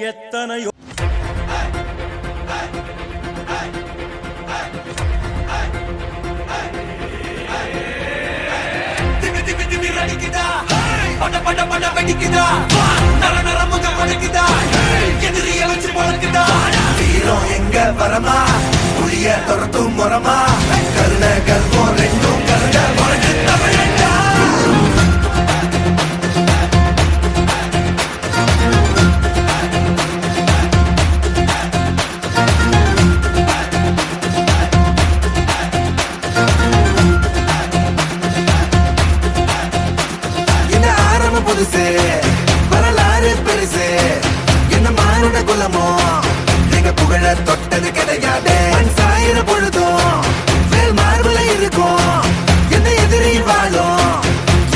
எத்தனையோ பட பட பட வெடிக்குதா நர நர முக வளைக்குதா எதிரிய வச்சு பழக்குதா வீரம் எங்க வரமா புளிய துரத்தும் முறமா கருண கல்பம் ரெண்டும் கருண முரட்டு தமிழண்டா என்ன ஆரம்பம் புதுசு வரலாறு பெருசு என்ன மானுட குலமோ எங்க புகழ தொட்டது கிடையாது சாயிர பொழுதும் வேல் மார்புல இருக்கும் என்ன எதிரி வாழும்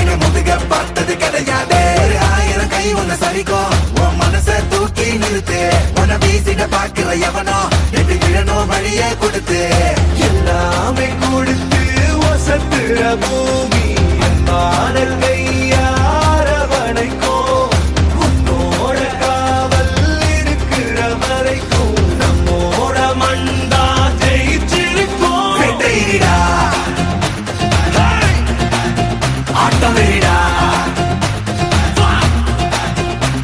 எங்க முதுக பார்த்தது கிடையாது ஒரு 1000 கை உன்னை சரிக்கும் உன் மனச தூக்கி நிறுத்து உன்னை வீசிட பாக்குற எவனோ எட்டு விழனோ வழிய கொடுத்து எல்லாமே கொடுத்து வசத்துற பூமி மாடல் கையாரவணைக்கும் உன்னோட காவல் இருக்கிற வரைக்கும் நம்மோட மண்டா ஜெயிச்சிருக்கும் வெட்டையிடா ஆட்டம் வெறிடா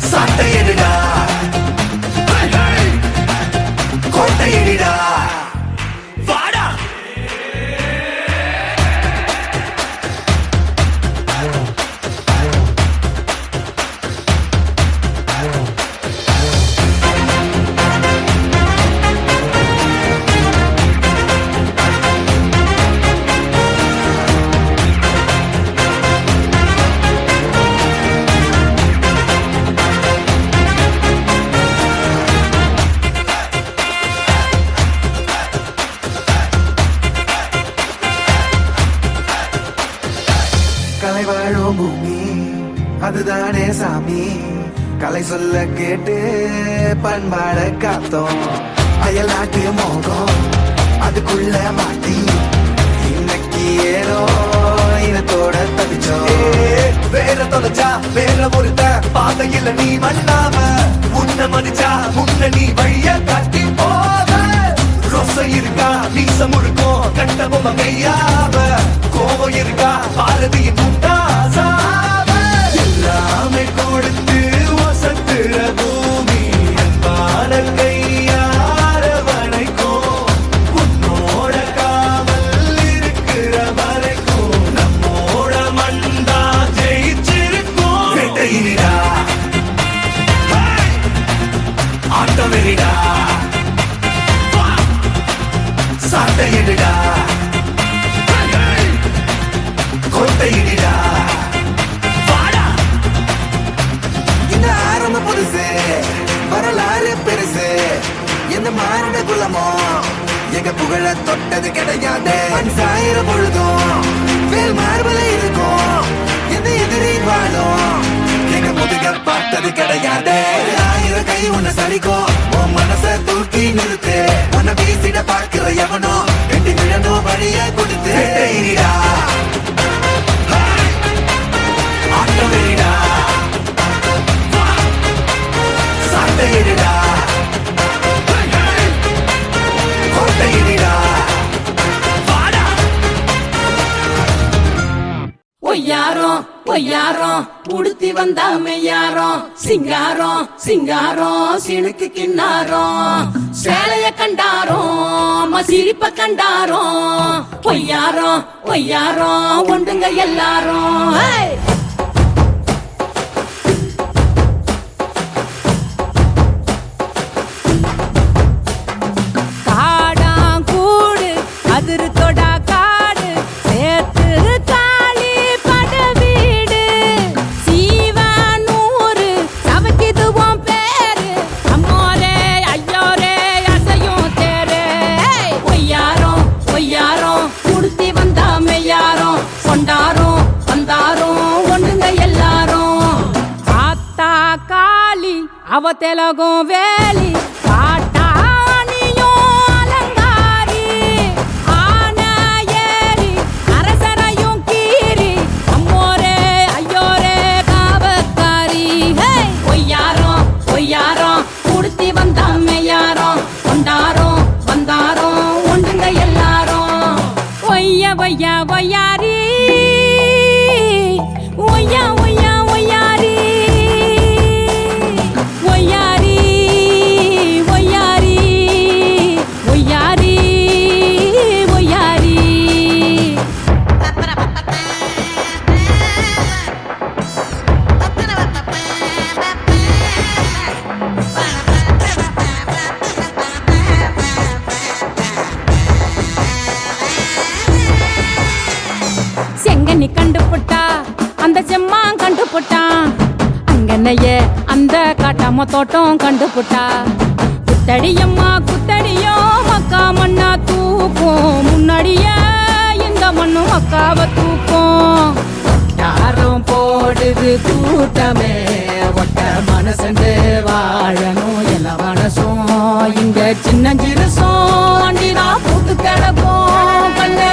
சாட்டையிடா கோட்டையிடா வாடா கலை வாழும் பூமி அதுதானே சாமி கலை சொல்ல கேட்டு பண்பாட காத்தோம் அயல்நாட்டு மோகம் அதுக்குள்ள மாட்டி இன்னைக்கு ஏனோ இனத்தோட தவிச்சோம் வேற தொலைச்சா வேற ஒருத்த பாதையில நீ மண்ணாம உன்ன மதிச்சா உன்ன நீ வழிய காட்டி போக ரோசை இருக்கா நீசம் இருக்கும் கண்ட பொம்மை கையாவ கோபம் இருக்கா பாரதியின் முண்டாசாவ எல்லாமே கொடுத்து வசத்துற பூமி பாடல் கையாரவணைக்கும் உன்னோட காவல் இருக்கிற வரைக்கும் நம்மோட மண்டா ஜெயிச்சிருக்கும் வெட்டையிடா ஆட்டம் வெறிடா சாட்டையிடா கோட்டையிடா வாடா இந்த ஆரம்பம் புதுசு வரலாறு பெருசு எந்த மானுட குலமோ எங்க புகழ தொட்டது கிடையாது சாயிர பொழுதும் வேல் மார்பல இருக்கும் எந்த எதிரி வாழும் எங்க முதுக பார்த்தது கிடையாது 1000 கை உன்னை சரிக்கும் உன் மனச தூக்கி நிறுத்து உன்னை வீசிட பாக்குற எவனோ எட்டு விழனோ வழிய கொடுத்து வெட்டையிடா ஆட்டம் வெறிடா சாட்டையிடா கோட்டையிடா வாடா ஒய்யாரம் ஒய்யாரம் உடுத்தி வந்தா மெய்யாரம் சிங்காரம் சிங்காரம் சினுக்கு கிண்ணாரம் சேலைய கண்டாரோம் சிரிப்ப கண்டாரோம் ஒய்யாரம் ஒய்யாரம் ஒண்டுங்க எல்லாரும் ஏய்! காடாங்கூடு அதிரு தொடா காடு சேத்து காளி பட வீடு சீவனூரு சவக்கிதுவோம் பேரு அம்மோரே ஐயோரே அசையும் தேரே ஒய்யாரம் ஒய்யாரம் உடுத்தி வந்தா மெய்யாரம் கொண்டாரும் வந்தாரும் ஒண்ணுங்க எல்லாரும் ஆத்தா காளி அவ தெலகும் வேலி காட்டானியும் அலங்காரி ஆன ஏறி அரசரையும் கீறி அம்மோரே ஐயோரே காவக்காரி ஒய்யாரம் ஒய்யாரம் உடுத்தி வந்தா மெய்யாரம் கொண்டாரும் வந்தாரும் ஒண்டுங்க எல்லாரும் ஒய்ய ஒய்ய ஒய்யாரி ஒய்யா ஒய்யா ஒய்யாரி ஒய்யாரி ஒய்யாரி காட்டாம தோட்டம் கண்டுபுட்டா. குத்தடியம்மா குத்தடியோ மக்கா மண்ணா தூக்கும், முன்னாடியே இந்த மண்ணும் மக்காவை தூக்கும். யாரும் போடுது கூட்டமே ஒட்ட மனசு வாழணும், எல்லா மனசும் இங்க சின்ன சிறுசும் அண்டினா பூத்து கிடக்கும். கண்ணு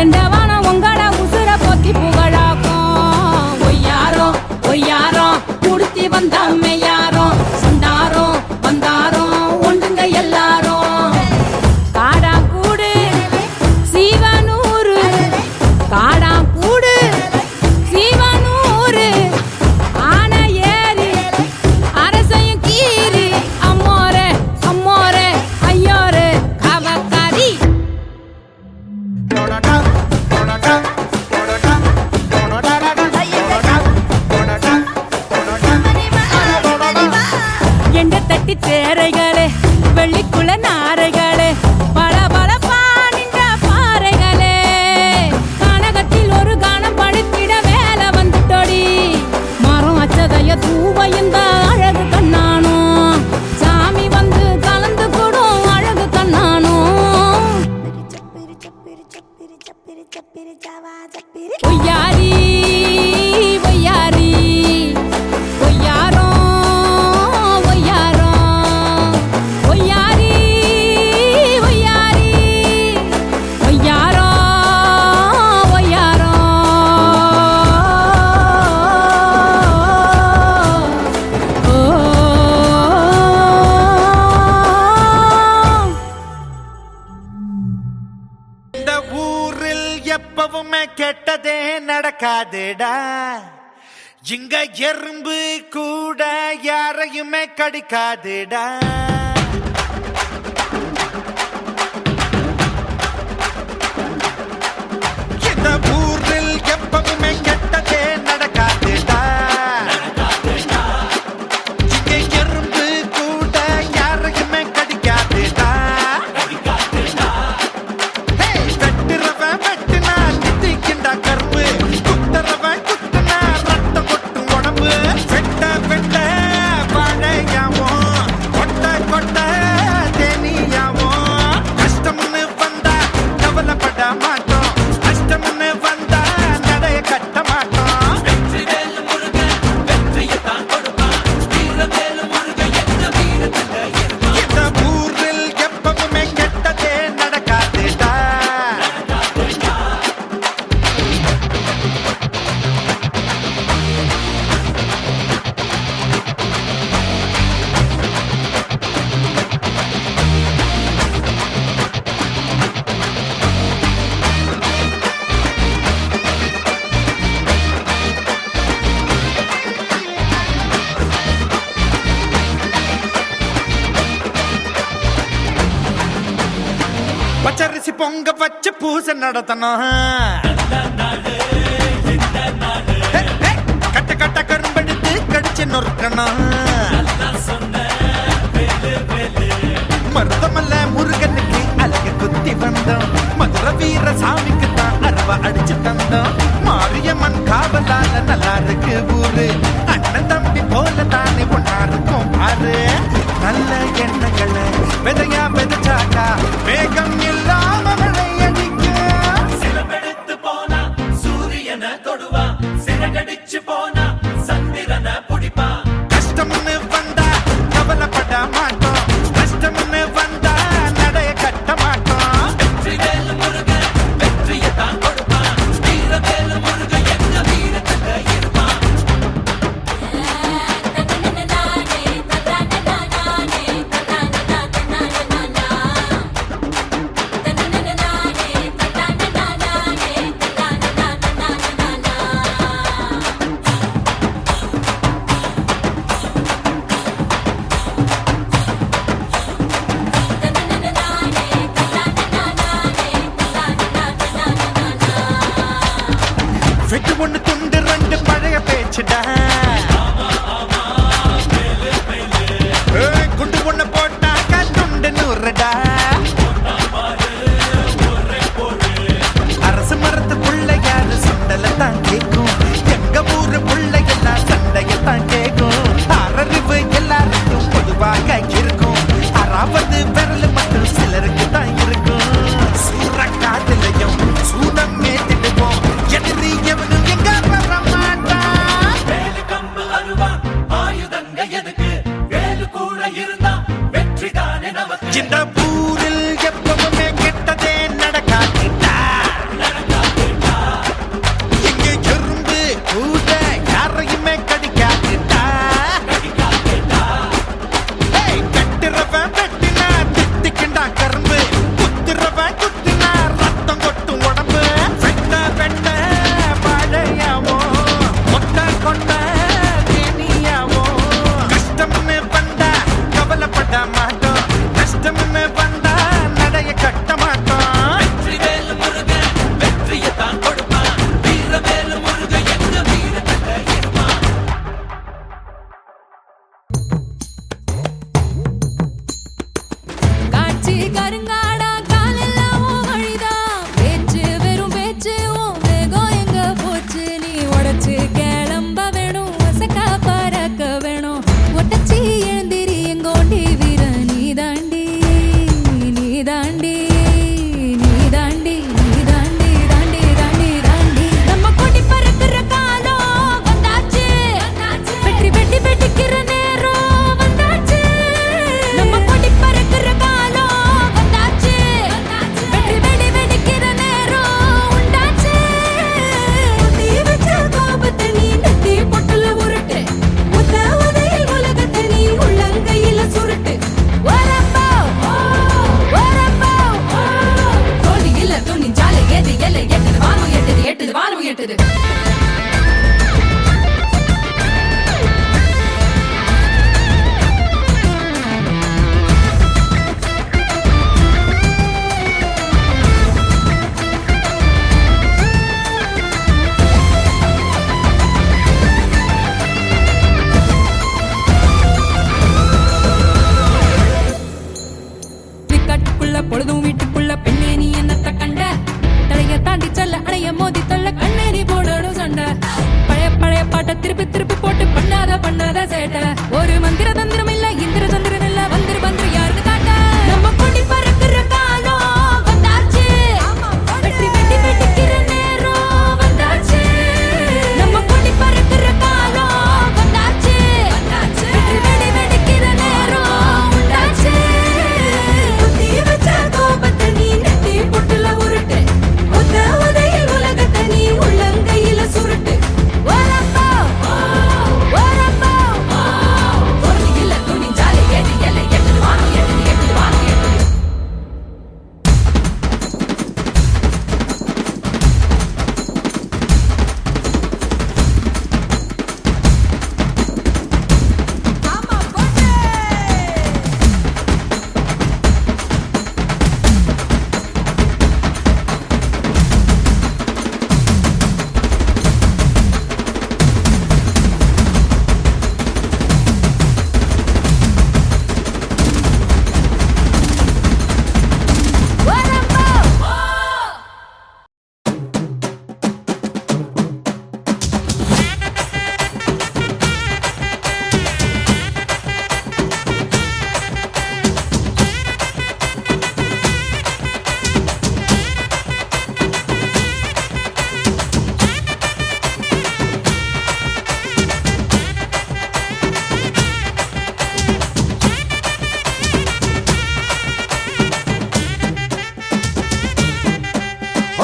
எண்டவான உங்கள உசுர போத்தி புகழாக்கும். ஒய்யாரோ ஒய்யாரோ குடுத்தி வந்தாமே யாரோ, சொன்னாரோ வந்தாரோ ஒன்றுங்க எல்லாரும். காடா கூடு சீவனூரு, காடா கூடு சீவனூரு, ஆனை ஏறி அரசையும் கீறி, அம்மோரே அம்மோரே ஐயோரே காவக்காரி. எண்ட தட்டி தேரைகளே வெள்ளிக்குள்ள நாரைகளே, பல பல பானின்ற பாறைகளே, கனகத்தில் ஒரு கானம் படுத்திட வேலை வந்துட்டோடி. மரம் அச்சதைய தூவ இந்த அழகு கண்ணானோ, சாமி வந்து கலந்து கூடும் அழகு கண்ணானோ. ஒய்யாரி ஒய்யாரி ஒய்யாரோ ஒய்யாரோ ஒய்யாரி ஒய்யாரி ஒய்யாரோ ஒய்யாரோ. இந்த ஊரில் எப்பவுமே கெட்டதே நடக்காதேடா, இங்க எறும்பு கூட யாரையுமே கடிக்காதேடா. இந்த ஊரில் எப்பவுமே கெட்டதே நடக்காதேடா, இங்க எறும்பு கூட யாரையுமே கடிக்காதேடா. வெட்டுறவன் வெட்டுனா தித்திக்கிண்டா கரும்பு, குத்துறவன் குத்துனா ரத்தம் கொட்டும் உடம்பு. வெட்ட வெட்ட வாழையாவும், கொட்ட கொட்ட தேனியாவும். கஷ்டம்னு வந்தா கவலைப்பட மாட்டோம், கஷ்டம்னு வந்தா நடைய கட்ட மாட்டோம். இந்த ஊரில் எப்பவுமே கெட்டதே நடக்காதேடா. பச்சரிசி பொங்க வச்சு பூசை நடத்தணும். கட்ட கட்ட கரும்பெடுத்து கடிச்சு நொறுக்கணும். மருதமல்ல முருகனுக்கு அழகு குத்தி வந்தோம், மதுரை வீர சாமிக்கு தான் அருவா அடிச்சு தந்தோம். மாரியம்மன் காவலால நல்லா இருக்கு ஊரு, அண்ணன் தம்பி போல தானே ஒன்னா இருக்கும் பாரு. நல்ல எண்ணங்களை விதையா விதைச்சாக்கா வேகம் இல்லாம மழை அடிக்கும். சிலம்பெடுத்து போனா சூரியனை தொடுவா, சிறகடிச்சு போனா சந்திரனை புடிப்பா. கஷ்டம்னு வந்தா கவலைப்பட மாட்டோம், கஷ்டம்னு வந்தா நடைய கட்ட மாட்டோம். வெற்றிவேலு முருகன் வெற்றியைத்தான் கொடுப்பான், வீரவேலு முருகன் எங்க வீரத்துல இருப்பான். வெட்டு ஒண்ணு துண்டு ரெண்டு பழைய பேச்சுடா, குண்டு ஒண்ணு போட்டாக்கா துண்டு நூறுடா. அரசு மரத்து பிள்ளையாரு சுண்டலை தான் கேட்கும், எங்க ஊரு பிள்ளைகள்லாம் சண்டையை தான் கேட்கும். அரறிவு எல்லாம்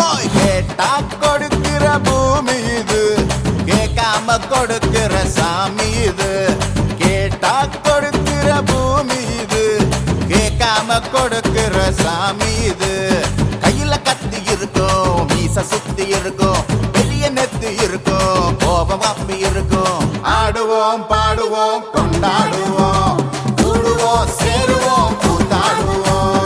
போய் கேட்டா கொடுக்கிற பூமி இது, கேட்காம கொடுக்கிற சாமி இது. கேட்டா கொடுக்கிற பூமி இது, கேட்காம கொடுக்கிற சாமி இது. கையில கத்தி இருக்கும், மீச சுத்தி இருக்கும், பெரிய நெத்தி இருக்கும், கோபம் அப்பி இருக்கும். ஆடுவோம் பாடுவோம் கொண்டாடுவோம், கூடுவோம் சேருவோம் கூத்தாடுவோம்.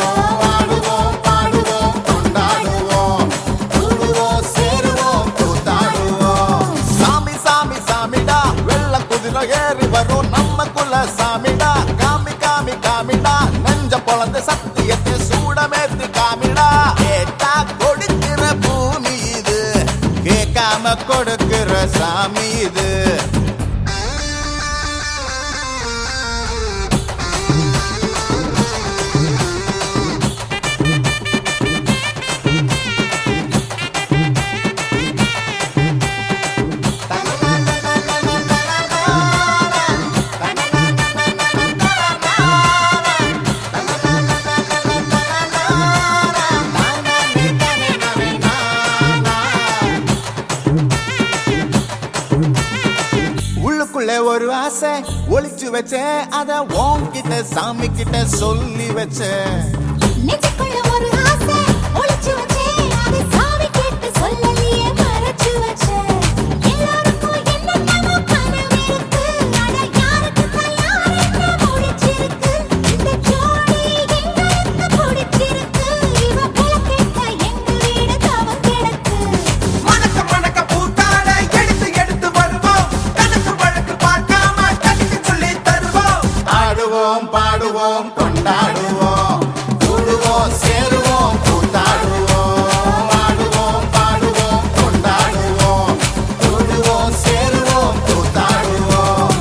ஆடுவோம் பாடுவோம் கொண்டாடுவோம், கூடுவோம் சேருவோம் கூத்தாடுவோம். சாமி சாமி சாமிடா, வெள்ள குதிரை ஏறி வரும் நம்ம குல சாமிடா. காமி காமி காமிடா, நெஞ்ச பொழந்த சத்தியத்தை சூடமேத்து காமிடா. கேட்டா கொடுக்கிற பூமி இது, கேட்காம கொடுக்கிற சாமி இது. உள்ளுக்குள்ள ஒரு ஆசை ஒளிச்சு வச்சேன், அத உன்கிட்ட சாமி கிட்ட சொல்லி வச்சேன். நெஞ்சுக்குள்ள ஒரு ஆசை ஒளிச்சு வச்சேன், அதை சாமி கேட்டு சொல்லலையே மறைச்சு வச்சேன். எல்லாருக்கும் என்னென்னமோ கனவு இருக்கு, அட யாருக்குத்தான் யாருன்னு முடிச்சிருக்கு. இந்த ஜோடி எங்களுக்கு பிடிச்சிருக்கு, இவ விளக்கேத்த எங்க வீடு தவம் கிடக்கு. மணக்க மணக்க பூத்தாட எடுத்து எடுத்து வருவோம், கணக்கு வழக்கு பார்க்காம கணிக்கு சொல்லி தருவோம். ஆடுவோம் பாடுவோம் கொண்டாடுவோம், கூடுவோம் சேருவோம் கூத்தாடுவோம். ஆடுவோம் பாடுவோம் கொண்டாடுவோம், கூடுவோம் சேருவோம் கூத்தாடுவோம்.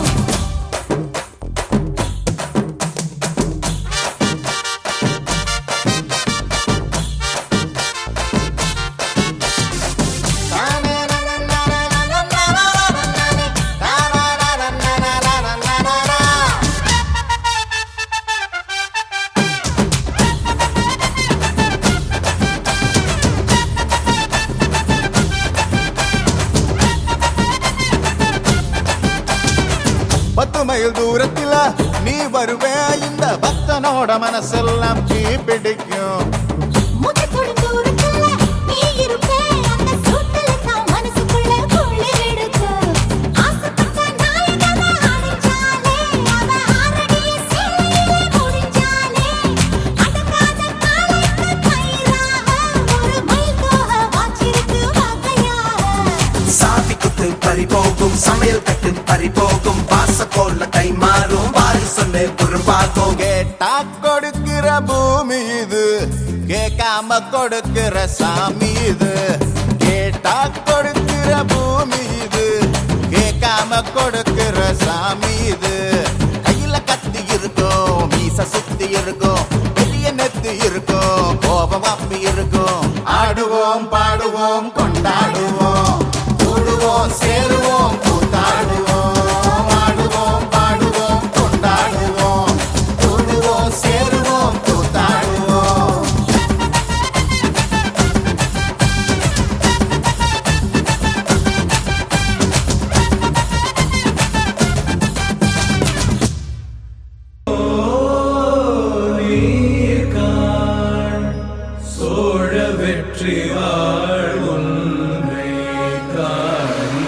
பத்து மைல் தூரத்தில நீ வருவே, இந்த பக்தனோட மனசெல்லாம் தீ பிடிக்கும். முகத்தோட தூரத்துல நீ இருப்பே, அந்த சூட்டுல தான் மனசுக்குள்ள குளிர் எடுக்கு. ஆசைப்பட்ட நாயகன அடைஞ்சாலே, அவ ஆரடிய சேலையிலே முடிஞ்சாலே. அடங்காத காலைக்கு கயிறாக, ஒரு மயில் தோக வாச்சிருக்கு வகையாக. சாவி குத்து பறிபோகும், சமையல் கட்டு பறிபோகும், வாச கோல்ல கை மாறும், வாரி சொன்ன பொறுப்பாகும். கேட்டா கொடுக்கிற பூமி இது, கேட்காம கொடுக்கிற சாமி இது. கேட்டா கொடுக்கிற பூமி இது, கேட்காம கொடுக்கிற சாமி இது. கையில கத்தி இருக்கும், மீச சுத்தி இருக்கும், பெரிய நெத்தி இருக்கும், கோபம் அப்பி இருக்கும். ஆடுவோம் பாடுவோம் கொண்டாடுவோம், கூடுவோம் சேருவோம் கூத்தாடுவோம். ஆடுவோம் பாடுவோம் கொண்டாடுவோம், கூடுவோம் சேருவோம் கூத்தாடுவோம். சோழ வெற்றி வாழ் ஒன்றை காணி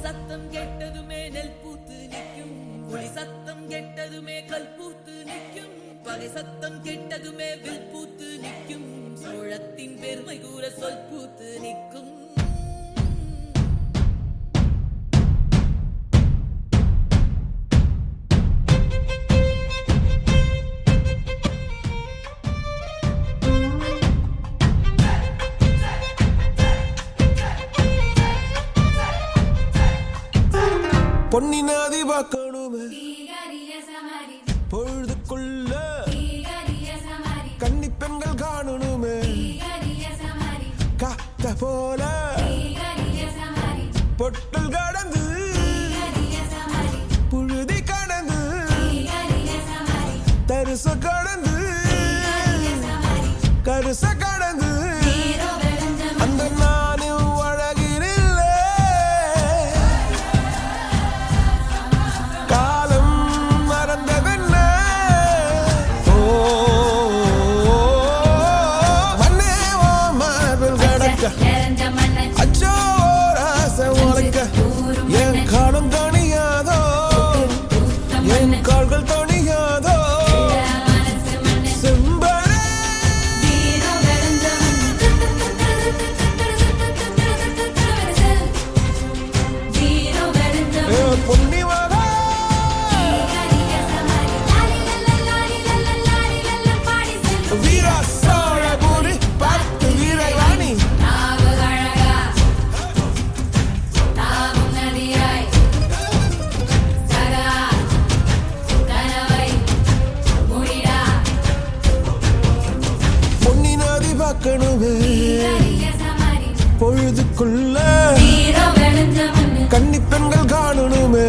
சத்தம் கெட்டதுமே நெல் பூத்து நிற்கும், புலி சத்தம் கெட்டதுமே கல் பூத்து நிற்கும், பகை சத்தம் கெட்டதுமே வில் பூத்து நிற்கும், சோழத்தின் பெருமை கூற சொல் பூத்து நிற்கும். பொன்னி நதி பார்க்கணுமே பொழுதுக்குள்ள கன்னி பெண்கள் காணணுமே காத்த போல பொட்டல் கடந்து புழுதி கடந்து தரிச கடந்து கருச கடந்து அந்த நானும் அழகினில்லை காலம் மறந்ததென்ன ஓ மண்ணே ஓ மார்பில் கடக்க அச்சோ ராச உனக்க என் காலம் தணியாதோ என் கால்கள் தணியாதோ செம்பரே பொன்னி மகா வீரா சோழபுரி பத்து வீரராணி பொன்னி நதி பார்க்கணுமே பொழுதுக்குள்ள கன்னி பெண்கள் காணணுமே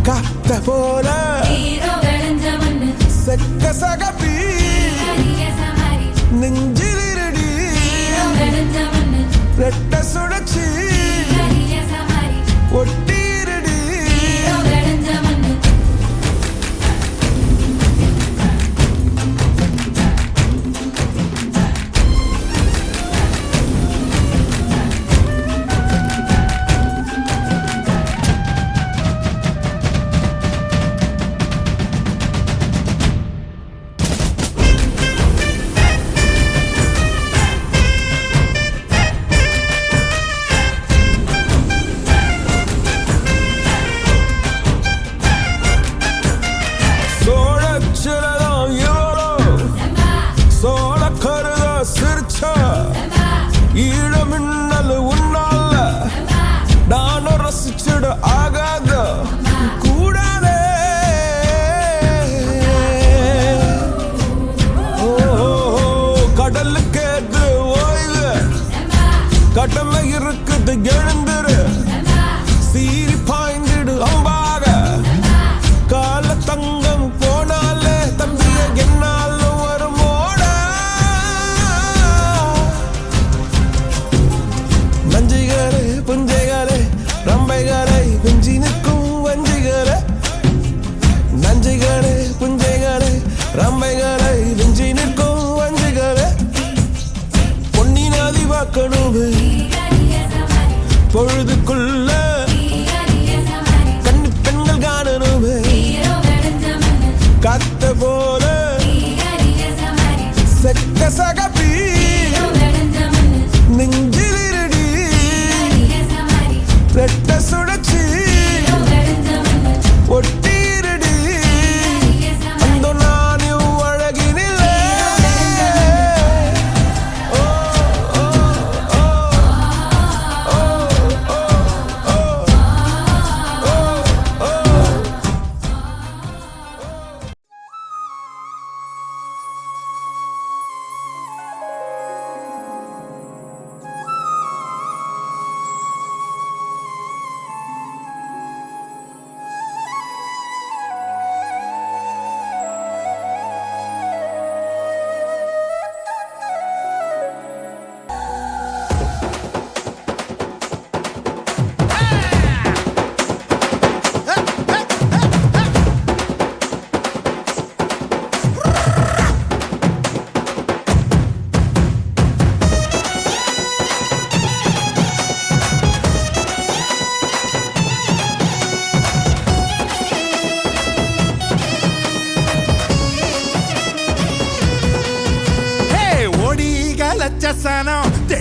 காத்த போல செக்க சகப்பி நெஞ்சிலிருடி ரெட்ட சுழற்சி ஒட்டிருடி சோழச்சிலதான் இவளோ சோழ கருத சிரிச்சா ஈழமின்னல் உன்னால நானும் ரசிச்சிட ஆகாத கூடாதே கடலுக்கேது ஓய்வு கடமை இருக்குது எழுந்துரு சீறி பாய்ந்திடு அம்பாக கால தங்கம் போனாலே தம்பிய என்னாலும் வருமோட நஞ்சிகளே புஞ்சைகளே ரம்பைகளை பிஞ்சி நிற்கும் வஞ்சிகளே நஞ்சிகளே புஞ்சைகளே ரம்பைகளை பிஞ்சி நிற்கும் வஞ்சிகளே பொன்னி நதி பார்க்கணுமே பொழுதுக்குள்ள கன்னி பெண்கள் காணணுமே காத்த போல செக்க சகப்பி நெஞ்சிலிருடி ரெட்ட சுழற்சி ஒட்டிருடி அந்த நானும் அழகினில்லை ஓ ஓ ஓ ஓ ஓ ஓ ஓ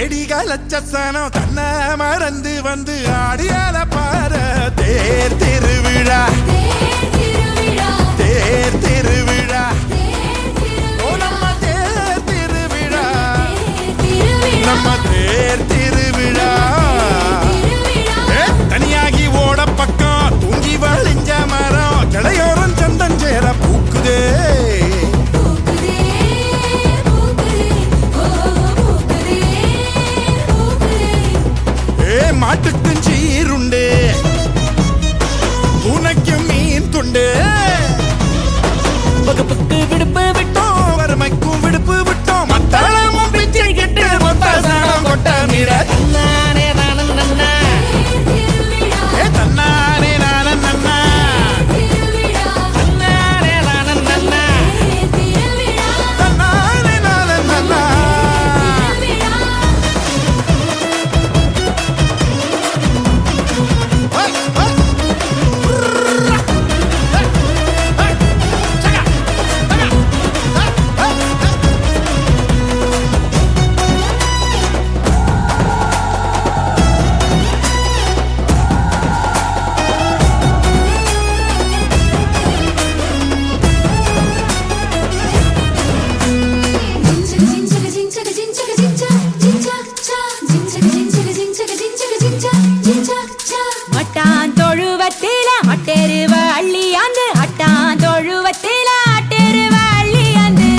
தேடிகள் லட்சசனம் தன்னை மறந்து வந்து ஆடியால பார தேர் திருவிழா தேர் திருவிழா ஓ நம்ம தேர் திருவிழா நம்ம தேர் திருவிழா தனியாகி ஓட பக்கம் தூங்கி வழிஞ்ச மரம் கிளையோரம் சந்தஞ்சேர பூக்குதே மாட்டுக்கும் சீருண்டு உனக்கும் மீன் துண்டு வகுப்புக்கு விடுப்பு விட்டோம் வறுமைக்கும் விடுப்பு விட்டோம் மத்தாளமும் பிச்சை கட்டு மொத்த சாணம் கொட்ட மீற தன்னானே நானும் நன்னா தன்னானே நானும் நன்னா தன்னானே நானும் நன்னா தன்னானே நானும் நன்னா மட்டான் தொழுவத்தில மட்டெருவ அள்ளியாந்து அட்டான் தொழுவத்தில அட்டெருவ அள்ளியாந்து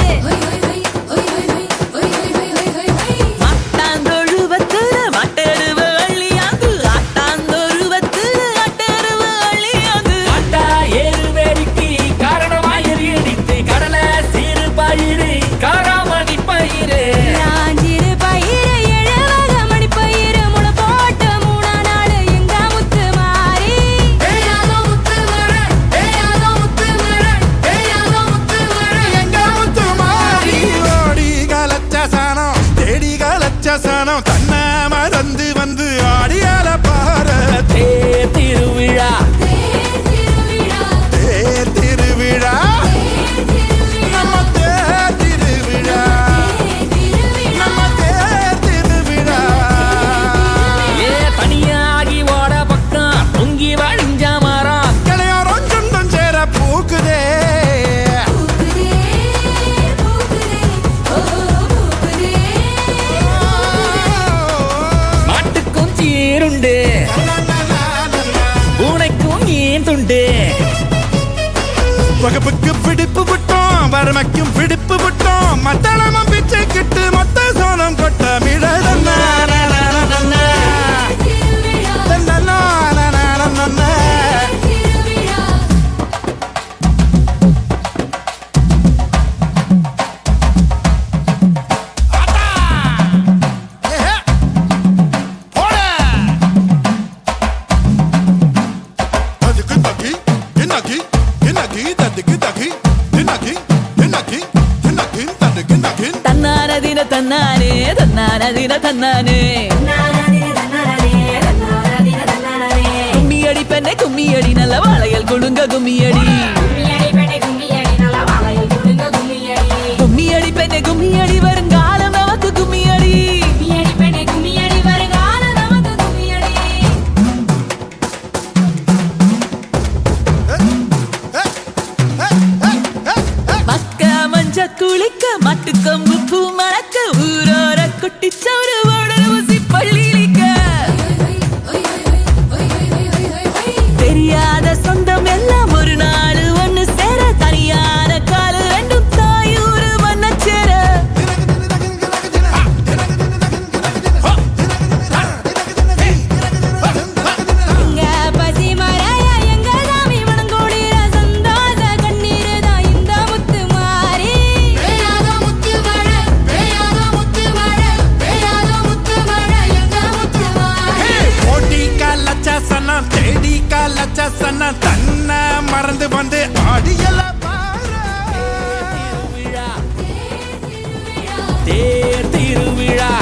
மட்டான் தொழுவத்தில மட்டெருவ அள்ளியாந்து அட்டான் தொழுவத்தில அட்டெருவ அள்ளியாந்து அட்டா ஏறுவேடிக்கு காரணமாயிரு இடித்து கடல சீறு பயிறு காராமணி பயிறு ராஞ்சிரு பயிறு எழுவக மணி பயிறு முளை போட்டு 3 நாள் எங்க முத்து மாறி சனம் தன்னை மறந்து வந்து ஆடியால பார தேர் திருவிழா தேர் திருவிழா நம்ம தேர் திருவிழா நம்ம தேர் திருவிழா ஏ தனியாகி ஓட பக்கம் தொங்கி வழிஞ்ச மரம் கிளையோரம் சொந்தம் சேர பூக்குதே மாட்டுக்கும் சீருண்டு பூனைக்கும் மீன் துண்டு வகுப்புக்கு பிடிப்பு விட்டோம் வறுமைக்கும் பிடிப்பு விட்டோம் மத்தளமும் பிச்சை கிட்டு மொத்த சோனம் கொட்ட மிழதன்ன தன்னானதின தன்னானே தன்னானதின தன்னானே கும்மியடி பெண்ணே கும்மியடி நல்ல வாழையல் குழுங்க கும்மியடி கும்மியடி பெண்ணே கும்மியடி வருங்காலம் நமக்கு கும்மியடி மக்க மஞ்ச குளிக்க மட்டுக்கம்பு பூ மணக்க ஊரோர குட்டிச்சவரு ஓடல் ஊசி பள்ளியிலிக்க தெரியாத சொந்தம் எல்லாம் ஒரு நாள் ஒண்ணு சேர தனியான காலு ரெண்டும் தாயூரு மண்ண சேர எங்க பசி மறைய எங்க சாமி மனங்கோடிர சந்தோஷ கண்ணீர் தான் இந்த முத்து மாறி லட்சசனம் தேடி லட்சசனம் தன்னை மறந்து வந்து ஆடியல தேர் திருவிழா